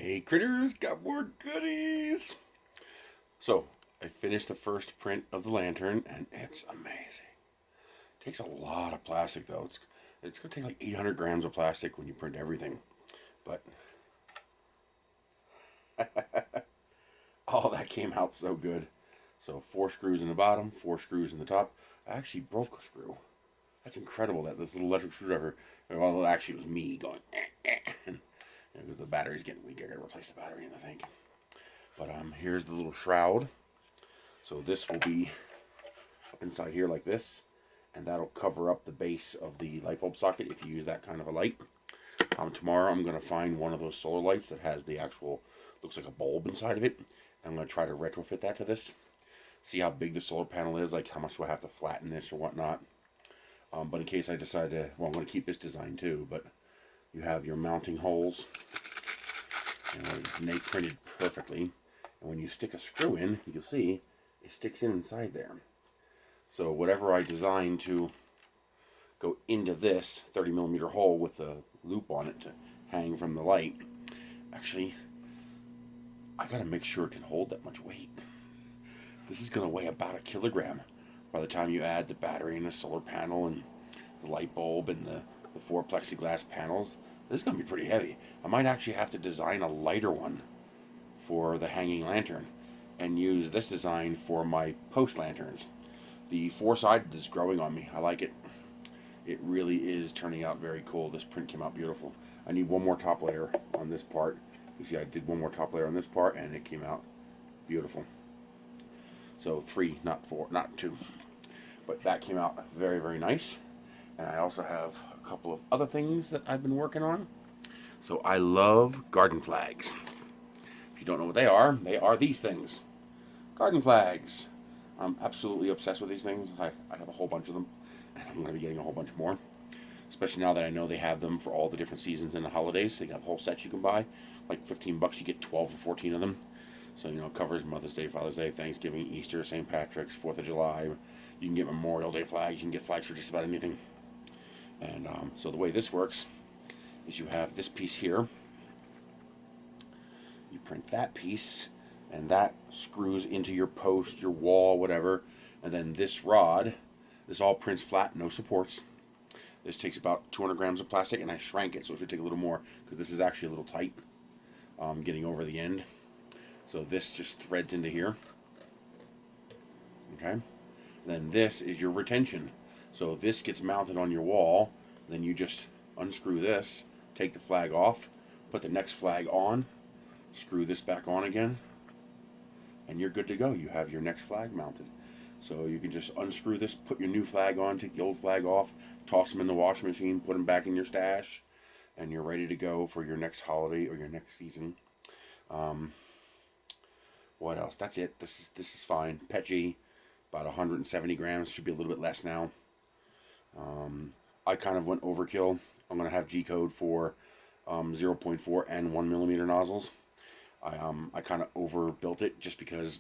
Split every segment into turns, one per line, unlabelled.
Hey critters, got more goodies! So, I finished the first print of the lantern and it's amazing. It takes a lot of plastic though. It's going to take like 800 grams of plastic when you print everything. But, oh, that came out so good. So 4 screws in the bottom, 4 screws in the top. I actually broke a screw. That's incredible that this little electric screwdriver, well, actually it was me going, because the battery's getting weak. I gotta replace the battery in the thing. But here's the little shroud. So this will be up inside here like this, and that'll cover up the base of the light bulb socket if you use that kind of a light. Tomorrow I'm gonna find one of those solar lights that has the actual, looks like a bulb inside of it. I'm gonna try to retrofit that to this. See how big the solar panel is, like how much do I have to flatten this or whatnot. But in case I decide to, well, I'm going to keep this design too, but you have your mounting holes, and they printed perfectly. And when you stick a screw in, you can see it sticks inside there. So whatever I designed to go into this 30mm hole with a loop on it to hang from the light, actually, I got to make sure it can hold that much weight. This is going to weigh about 1 kilogram. By the time you add the battery and the solar panel and the light bulb and the 4 plexiglass panels, this is going to be pretty heavy. I might actually have to design a lighter one for the hanging lantern and use this design for my post lanterns. The 4-sided is growing on me. I like it. It really is turning out very cool. This print came out beautiful. I need one more top layer on this part. You see I did one more top layer on this part and it came out beautiful. So 3, not 4, not 2. But that came out very, very nice. And I also have a couple of other things that I've been working on. So I love garden flags. If you don't know what they are these things. Garden flags. I'm absolutely obsessed with these things. I have a whole bunch of them. And I'm going to be getting a whole bunch more. Especially now that I know they have them for all the different seasons and the holidays. They have whole sets you can buy. Like $15, you get 12 or 14 of them. So, you know, it covers Mother's Day, Father's Day, Thanksgiving, Easter, St. Patrick's, 4th of July. You can get Memorial Day flags. You can get flags for just about anything. And so the way this works is you have this piece here. You print that piece, and that screws into your post, your wall, whatever. And then this rod, this all prints flat, no supports. This takes about 200 grams of plastic, and I shrank it, so it should take a little more, because this is actually a little tight, getting over the end. So this just threads into here. Okay. Then this is your retention. So this gets mounted on your wall. Then you just unscrew this, take the flag off, put the next flag on, screw this back on again, and you're good to go. You have your next flag mounted. So you can just unscrew this, put your new flag on, take the old flag off, toss them in the washing machine, put them back in your stash, and you're ready to go for your next holiday or your next season. What else? That's it. This is fine. PETG, about 170 grams. Should be a little bit less now. I kind of went overkill. I'm going to have G-code for 0.4 and 1mm nozzles. I kind of overbuilt it just because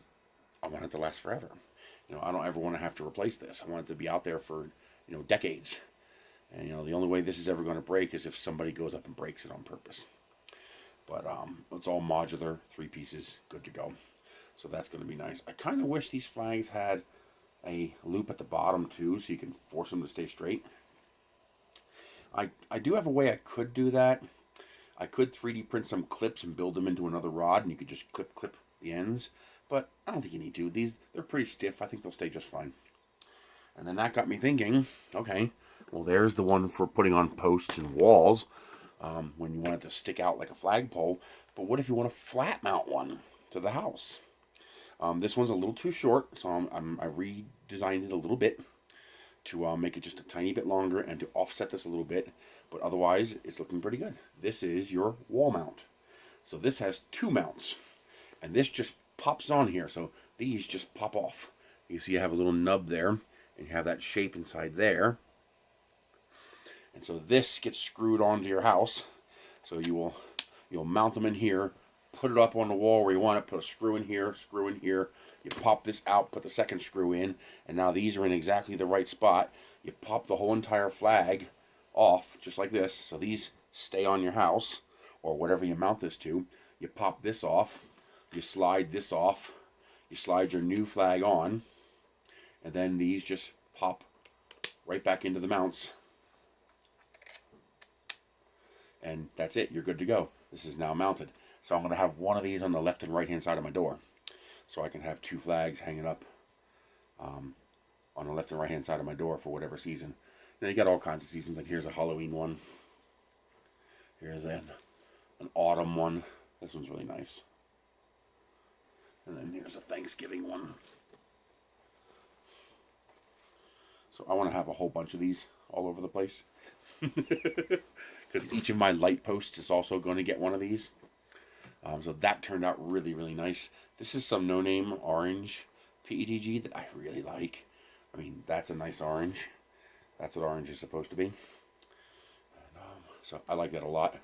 I want it to last forever. You know, I don't ever want to have to replace this. I want it to be out there for, you know, decades. And, you know, the only way this is ever going to break is if somebody goes up and breaks it on purpose. But it's all modular, 3 pieces, good to go. So that's going to be nice. I kind of wish these flags had a loop at the bottom too, so you can force them to stay straight. I do have a way I could do that. I could 3D print some clips and build them into another rod, and you could just clip the ends. But I don't think you need to. They're pretty stiff. I think they'll stay just fine. And then that got me thinking, okay, well, there's the one for putting on posts and walls when you want it to stick out like a flagpole. But what if you want to flat mount one to the house? This one's a little too short, so I redesigned it a little bit to make it just a tiny bit longer and to offset this a little bit. But otherwise, it's looking pretty good. This is your wall mount. So this has 2 mounts. And this just pops on here. So these just pop off. You see I have a little nub there. And you have that shape inside there. And so this gets screwed onto your house. So you'll mount them in here. Put it up on the wall where you want it, put a screw in here, you pop this out, put the second screw in, and now these are in exactly the right spot. You pop the whole entire flag off, just like this, so these stay on your house, or whatever you mount this to. You pop this off, you slide this off, you slide your new flag on, and then these just pop right back into the mounts. And that's it, you're good to go. This is now mounted. So I'm going to have one of these on the left and right hand side of my door. So I can have 2 flags hanging up on the left and right hand side of my door for whatever season. Now you got all kinds of seasons, like here's a Halloween one. Here's an autumn one. This one's really nice. And then here's a Thanksgiving one. So I want to have a whole bunch of these all over the place. Because each of my light posts is also going to get one of these. So that turned out really, really nice. This is some no-name orange PETG that I really like. I mean, that's a nice orange. That's what orange is supposed to be. And, so I like that a lot.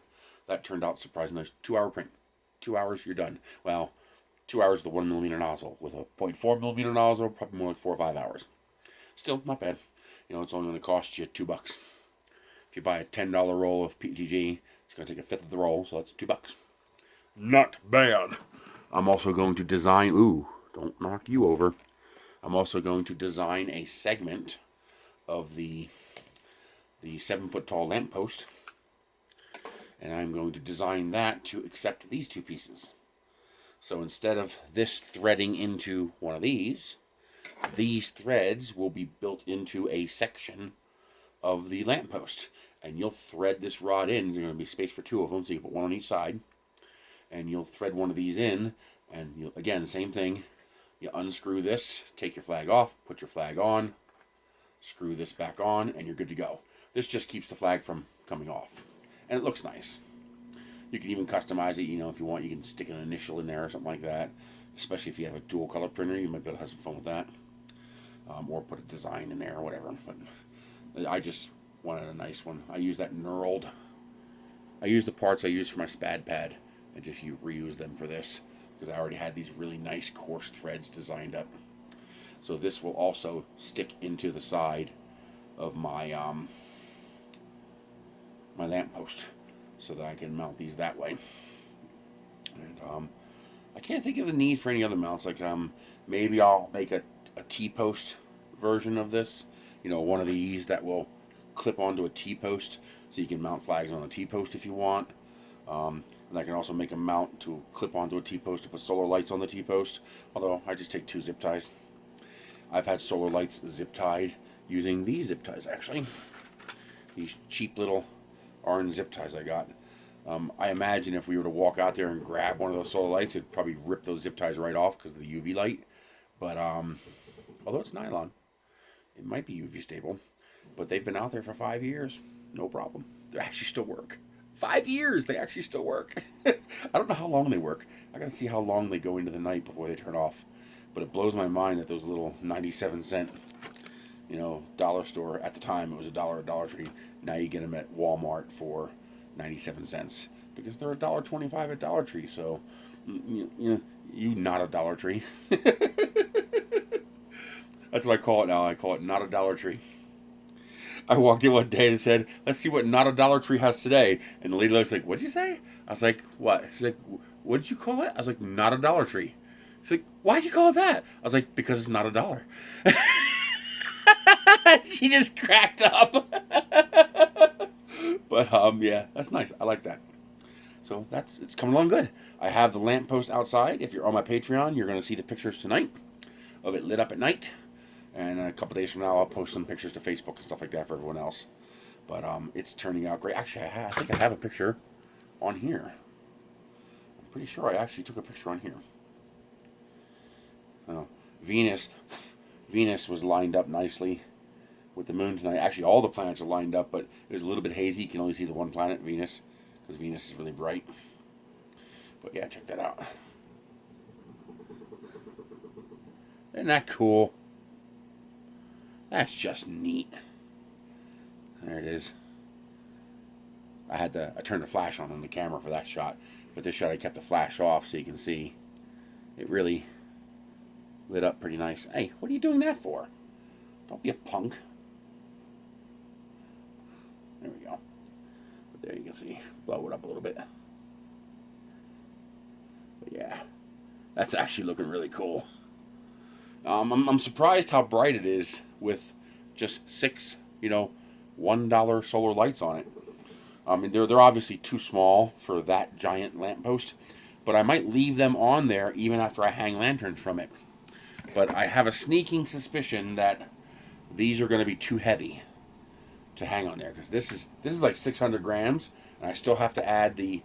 That turned out surprisingly nice. 2-hour print. 2 hours, you're done. Well, 2 hours with a 1mm nozzle. With a 0.4mm nozzle, probably more like 4 or 5 hours. Still, not bad. You know, it's only going to cost you $2. If you buy a $10 roll of PETG, it's going to take a fifth of the roll, so that's $2. Not bad. I'm also going to design... Ooh, don't knock you over. I'm also going to design a segment of the 7-foot-tall lamppost. And I'm going to design that to accept these 2 pieces. So instead of this threading into one of these threads will be built into a section of the lamppost. And you'll thread this rod in. There's going to be space for 2 of them, so you can put one on each side. And you'll thread one of these in, and you'll, again, same thing. You unscrew this, take your flag off, put your flag on, screw this back on, and you're good to go. This just keeps the flag from coming off. And it looks nice. You can even customize it, you know, if you want, you can stick an initial in there or something like that. Especially if you have a dual color printer, you might be able to have some fun with that. Or put a design in there or whatever. But I just wanted a nice one. I use that knurled. I use the parts I use for my spad pad and just reuse them for this, because I already had these really nice coarse threads designed up. So this will also stick into the side of my my lamppost, so that I can mount these that way. And I can't think of the need for any other mounts. Like maybe I'll make a T-post version of this. You know, one of these that will clip onto a T-post, so you can mount flags on a T-post if you want. And I can also make a mount to clip onto a T-post to put solar lights on the T-post. Although I just take 2 zip ties. I've had solar lights zip tied using these zip ties actually. These cheap little orange zip ties I got. I imagine if we were to walk out there and grab one of those solar lights, it'd probably rip those zip ties right off because of the UV light. But although it's nylon, it might be UV stable. But they've been out there for 5 years, no problem. They actually still work. 5 years, they actually still work. I don't know how long they work. I gotta see how long they go into the night before they turn off. But it blows my mind that those little 97-cent, you know, dollar store, at the time it was $1 at Dollar Tree. Now you get them at Walmart for 97 cents because they're $1.25 at Dollar Tree. So, you not a Dollar Tree. That's what I call it now. I call it not a Dollar Tree. I walked in one day and said, let's see what not a Dollar Tree has today. And the lady was like, what'd you say? I was like, what? She's like, what did you call it? I was like, not a Dollar Tree. She's like, why'd you call it that? I was like, because it's not a dollar. She just cracked up. But, yeah, that's nice. I like that. So it's coming along good. I have the lamppost outside. If you're on my Patreon, you're going to see the pictures tonight of it lit up at night. And a couple days from now, I'll post some pictures to Facebook and stuff like that for everyone else. But it's turning out great. Actually, I think I have a picture on here. I'm pretty sure I actually took a picture on here. Oh, Venus was lined up nicely with the moon tonight. Actually, all the planets are lined up, but it was a little bit hazy. You can only see the one planet, Venus, because Venus is really bright. But yeah, check that out. Isn't that cool? That's just neat. There it is. I turned the flash on the camera for that shot, but this shot I kept the flash off so you can see it really lit up pretty nice. Hey, what are you doing that for? Don't be a punk. There we go. But there you can see, blow it up a little bit. That's actually looking really cool. I'm surprised how bright it is with just 6, $1 solar lights on it. I mean, they're obviously too small for that giant lamppost, but I might leave them on there even after I hang lanterns from it. But I have a sneaking suspicion that these are going to be too heavy to hang on there, because this is like 600 grams, and I still have to add the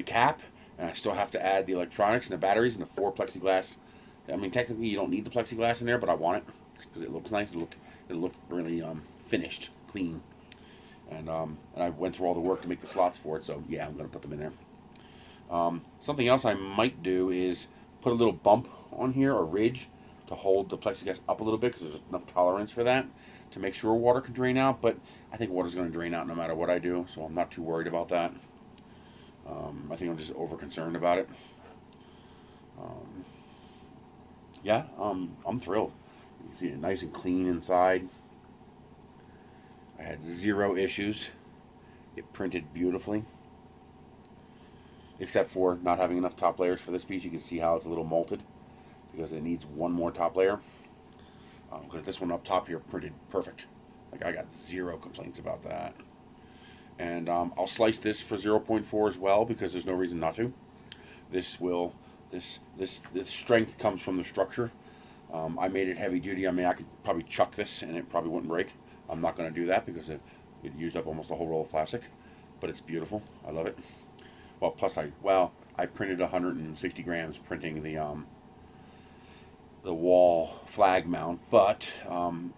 cap, and I still have to add the electronics and the batteries and the 4 plexiglass. I mean, technically you don't need the plexiglass in there, but I want it because it looks nice. It'll look really finished, clean, and I went through all the work to make the slots for it. So yeah, I'm going to put them in there. Something else I might do is put a little bump on here, a ridge, to hold the plexiglass up a little bit, because there's enough tolerance for that to make sure water can drain out. But I think water's going to drain out no matter what I do, so I'm not too worried about that. I think I'm just over concerned about it. Yeah, I'm thrilled. You can see it nice and clean inside. I had 0 issues. It printed beautifully, except for not having enough top layers for this piece. You can see how it's a little molted because it needs one more top layer. Because this one up top here printed perfect. Like, I got 0 complaints about that. And I'll slice this for 0.4 as well, because there's no reason not to. This strength comes from the structure. I made it heavy duty. I mean, I could probably chuck this and it probably wouldn't break. I'm not going to do that because it used up almost a whole roll of plastic. But it's beautiful. I love it. Well, plus I printed 160 grams printing the wall flag mount, but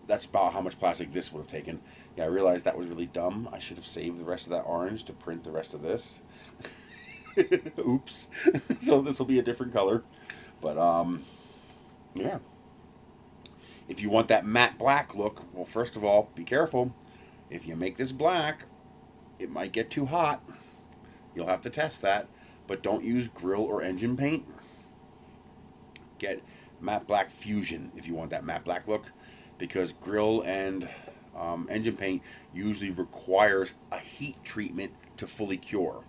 that's about how much plastic this would have taken. Yeah, I realized that was really dumb. I should have saved the rest of that orange to print the rest of this. Oops. So this will be a different color. But, yeah. If you want that matte black look, well, first of all, be careful. If you make this black, it might get too hot. You'll have to test that. But don't use grill or engine paint. Get matte black fusion if you want that matte black look, because grill and engine paint usually requires a heat treatment to fully cure.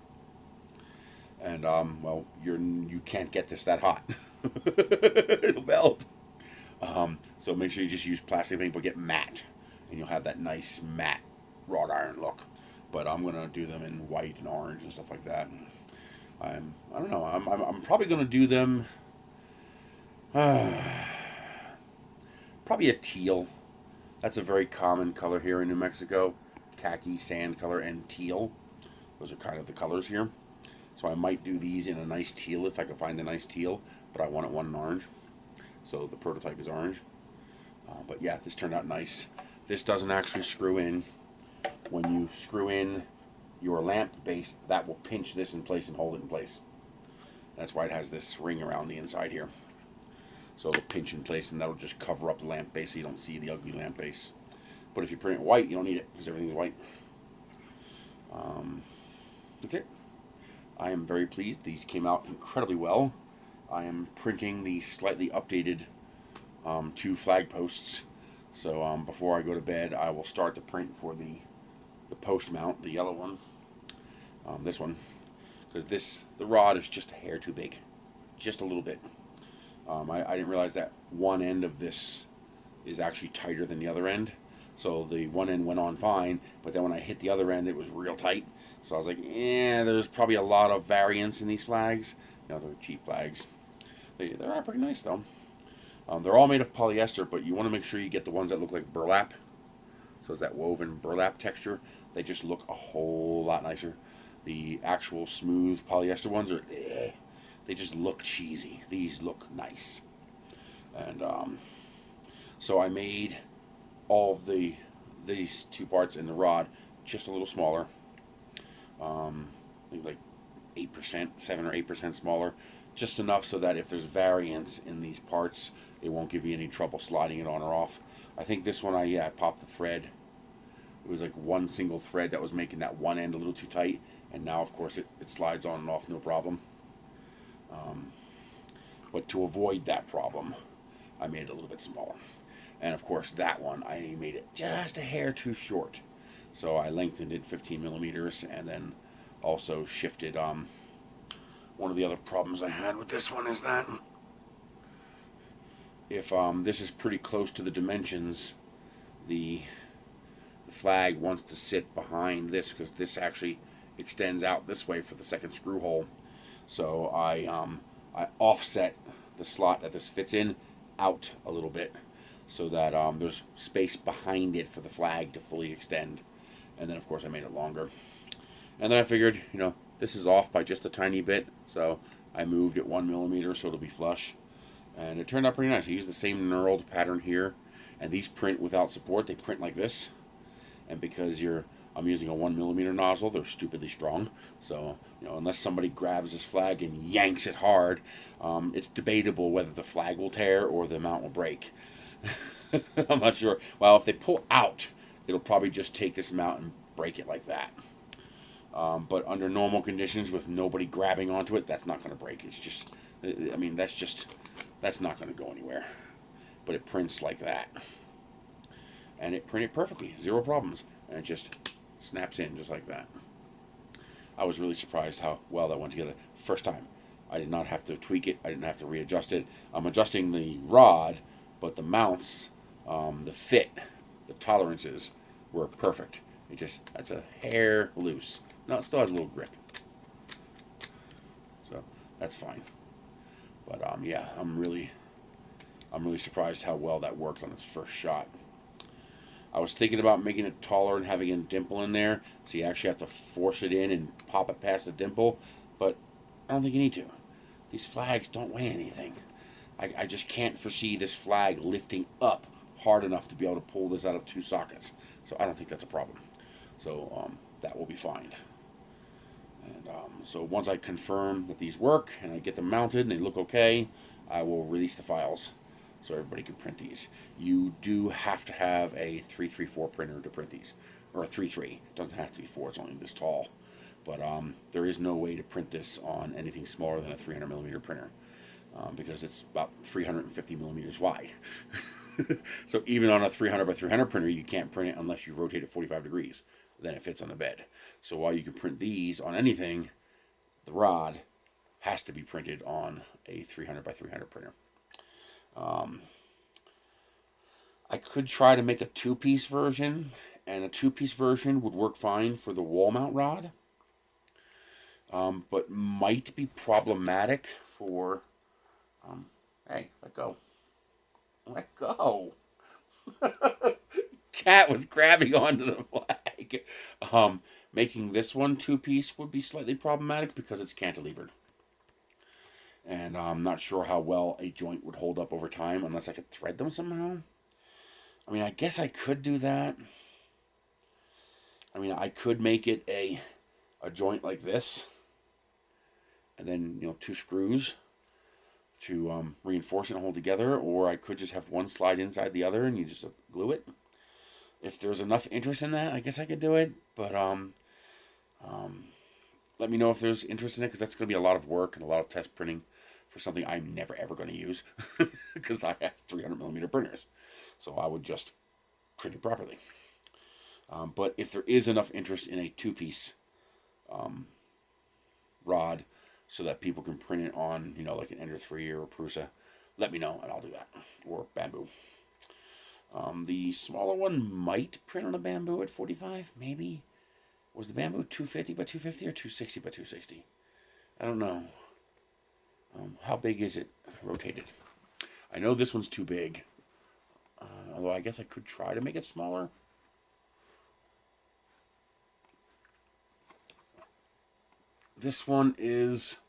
And, well, you can't get this that hot. It'll melt. So make sure you just use plastic paint, but get matte, and you'll have that nice matte wrought iron look. But I'm gonna do them in white and orange and stuff like that. I don't know. I'm probably gonna do them. Probably a teal. That's a very common color here in New Mexico. Khaki, sand color, and teal. Those are kind of the colors here. So I might do these in a nice teal if I can find a nice teal, but I want one in orange. So the prototype is orange. But yeah, this turned out nice. This doesn't actually screw in. When you screw in your lamp base, that will pinch this in place and hold it in place. That's why it has this ring around the inside here. So it'll pinch in place, and that'll just cover up the lamp base so you don't see the ugly lamp base. But if you print it white, you don't need it because everything's white. That's it. I am very pleased. These came out incredibly well. I am printing the slightly updated 2 flag posts. So before I go to bed, I will start the print for the post mount, the yellow one. This one, because the rod is just a hair too big, just a little bit. I didn't realize that one end of this is actually tighter than the other end. So the one end went on fine, but then when I hit the other end, it was real tight. So I was like, there's probably a lot of variance in these flags. They're cheap flags. They're pretty nice, though. They're all made of polyester, but you want to make sure you get the ones that look like burlap. So it's that woven burlap texture. They just look a whole lot nicer. The actual smooth polyester ones are, they just look cheesy. These look nice. And so I made all of these 2 parts in the rod just a little smaller. I think like 8%, 7 or 8% smaller. Just enough so that if there's variance in these parts, it won't give you any trouble sliding it on or off. I think this one, I popped the thread. It was like one single thread that was making that one end a little too tight, and now of course it slides on and off no problem. But to avoid that problem, I made it a little bit smaller. And of course that one, I made it just a hair too short. So I lengthened it 15 millimeters, and then also shifted one of the other problems I had with this one is that if this is pretty close to the dimensions, the flag wants to sit behind this because this actually extends out this way for the second screw hole. So I offset the slot that this fits in out a little bit so that there's space behind it for the flag to fully extend. And then of course I made it longer. And then I figured, you know, this is off by just a tiny bit, so I moved it 1 millimeter so it'll be flush. And it turned out pretty nice. I used the same knurled pattern here, and these print without support. They print like this. And because I'm using a 1 millimeter nozzle, they're stupidly strong. So, you know, unless somebody grabs this flag and yanks it hard, it's debatable whether the flag will tear or the mount will break. I'm not sure. Well, if they pull out, it'll probably just take this mount and break it like that. But under normal conditions with nobody grabbing onto it, that's not going to break. It's just, I mean, that's not going to go anywhere. But it prints like that. And it printed perfectly, 0 problems. And it just snaps in just like that. I was really surprised how well that went together. First time. I did not have to tweak it. I didn't have to readjust it. I'm adjusting the rod, but the mounts, the fit, the tolerances were perfect. That's a hair loose. No, it still has a little grip. So that's fine. But yeah, I'm really surprised how well that worked on its first shot. I was thinking about making it taller and having a dimple in there, so you actually have to force it in and pop it past the dimple, but I don't think you need to. These flags don't weigh anything. I just can't foresee this flag lifting up hard enough to be able to pull this out of 2 sockets, so I don't think that's a problem. So that will be fine. And so once I confirm that these work and I get them mounted and they look okay, I will release the files so everybody can print these. You do have to have a 334 printer to print these, or a 3.3. It doesn't have to be 4, it's only this tall. But there is no way to print this on anything smaller than a 300 millimeter printer because it's about 350 millimeters wide. So even on a 300 by 300 printer, you can't print it unless you rotate it 45 degrees. Then it fits on the bed. So while you can print these on anything, the rod has to be printed on a 300 by 300 printer. I could try to make a 2-piece version, and a 2-piece version would work fine for the wall mount rod, but might be problematic for, hey, let go. Let go. Cat was grabbing onto the flag. Making this one 2-piece would be slightly problematic because it's cantilevered. And I'm not sure how well a joint would hold up over time unless I could thread them somehow. I mean, I guess I could do that. I mean, I could make it a joint like this. And then, 2 screws to reinforce it and hold together. Or I could just have one slide inside the other and you just glue it. If there's enough interest in that, I guess I could do it. But let me know if there's interest in it, because that's going to be a lot of work and a lot of test printing for something I'm never ever going to use because I have 300 millimeter printers. So I would just print it properly. But if there is enough interest in a 2-piece rod so that people can print it on, like an Ender 3 or a Prusa, let me know and I'll do that. Or bamboo. The smaller one might print on a bamboo at 45, maybe. Was the bamboo 250 by 250 or 260 by 260? I don't know. How big is it rotated? I know this one's too big. Although I guess I could try to make it smaller. This one is...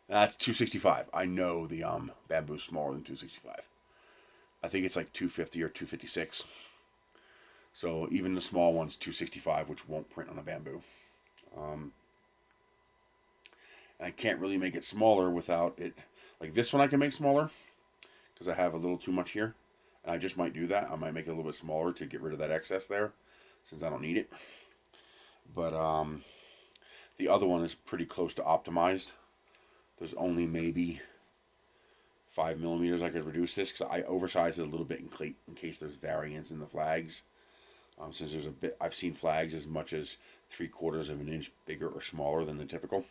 That's 265. I know the bamboo's smaller than 265. I think it's like 250 or 256. So even the small one's 265, which won't print on a bamboo. And I can't really make it smaller without it. Like this one I can make smaller because I have a little too much here. And I just might do that. I might make it a little bit smaller to get rid of that excess there since I don't need it. But the other one is pretty close to optimized. There's only maybe 5 millimeters I could reduce this because I oversized it a little bit in case there's variance in the flags. Since there's a bit, I've seen flags as much as 3/4 of an inch bigger or smaller than the typical.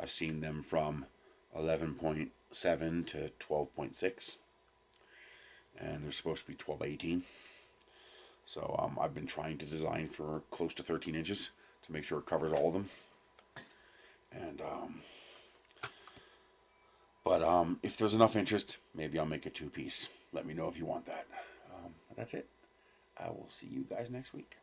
I've seen them from 11.7 to 12.6, and they're supposed to be 12/18. So I've been trying to design for close to 13 inches to make sure it covers all of them. And if there's enough interest, maybe I'll make a 2-piece. Let me know if you want that. That's it. I will see you guys next week.